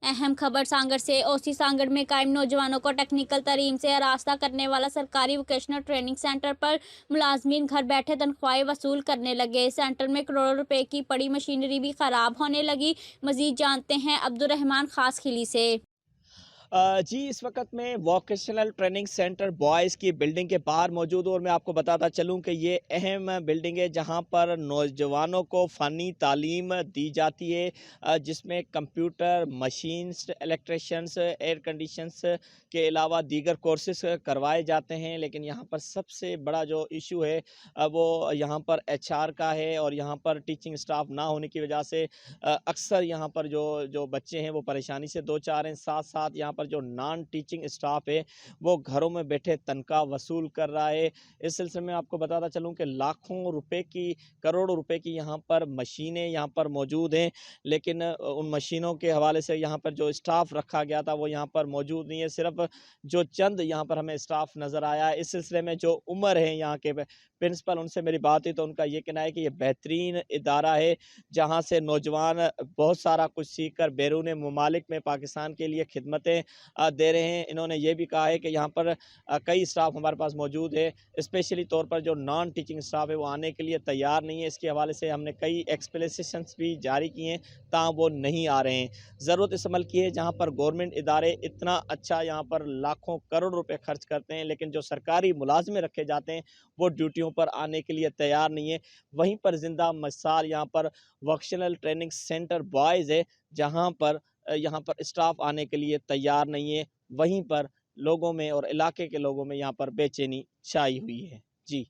अहम खबर सांगड़ से। ओसी सांगड़ में कायम नौजवानों को टेक्निकल तालीम से आरास्ता करने वाला सरकारी वोकेशनल ट्रेनिंग सेंटर पर मुलाजमीन घर बैठे तनख्वाहें वसूल करने लगे। सेंटर में करोड़ों रुपए की पड़ी मशीनरी भी खराब होने लगी। मजीद जानते हैं अब्दुर्रहमान खास खिली से। जी, इस वक्त मैं वोकेशनल ट्रेनिंग सेंटर बॉयज़ की बिल्डिंग के बाहर मौजूद हूँ और मैं आपको बताता चलूँ कि ये अहम बिल्डिंग है जहाँ पर नौजवानों को फ़नी तालीम दी जाती है, जिसमें computer, machines, electricians, air conditions के अलावा दीगर कोर्सेस करवाए जाते हैं। लेकिन यहाँ पर सबसे बड़ा जो इशू है वो यहाँ पर एचआर का है और यहाँ पर टीचिंग स्टाफ ना होने की वजह से अक्सर यहाँ पर जो जो बच्चे हैं वो परेशानी से दो चार हैं। साथ साथ यहाँ पर जो नॉन टीचिंग स्टाफ है वो घरों में बैठे तनख्वाह वसूल कर रहा है। इस सिलसिले में आपको बताता चलूँ कि लाखों रुपए की, करोड़ों रुपए की यहाँ पर मशीनें यहाँ पर मौजूद हैं, लेकिन उन मशीनों के हवाले से यहाँ पर जो स्टाफ रखा गया था वो यहाँ पर मौजूद नहीं है। सिर्फ जो चंद यहाँ पर हमें स्टाफ नज़र आया है। इस सिलसिले में जो उमर है यहाँ के प्रिंसिपल, उनसे मेरी बात हुई तो उनका ये कहना है कि ये बेहतरीन इदारा है जहाँ से नौजवान बहुत सारा कुछ सीख कर बैरून ममालिक में पाकिस्तान के लिए खिदमतें दे रहे हैं। इन्होंने ये भी कहा है कि यहाँ पर कई स्टाफ हमारे पास मौजूद है, स्पेशली तौर पर जो नॉन टीचिंग स्टाफ है वो आने के लिए तैयार नहीं है। इसके हवाले से हमने कई एक्सप्लेनेशंस भी जारी किए हैं, ताहम वो नहीं आ रहे हैं। ज़रूरत इस अमल की है जहाँ पर गवर्नमेंट इदारे इतना अच्छा यहाँ पर लाखों करोड़ रुपए खर्च करते हैं, लेकिन जो सरकारी मुलाजमे रखे जाते हैं वो ड्यूटियों पर आने के लिए तैयार नहीं है। वहीं पर जिंदा मिसाल यहाँ पर वोकेशनल ट्रेनिंग सेंटर बॉयज़ है जहाँ पर यहाँ पर स्टाफ आने के लिए तैयार नहीं है। वहीं पर लोगों में और इलाके के लोगों में यहाँ पर बेचैनी छाई हुई है। जी।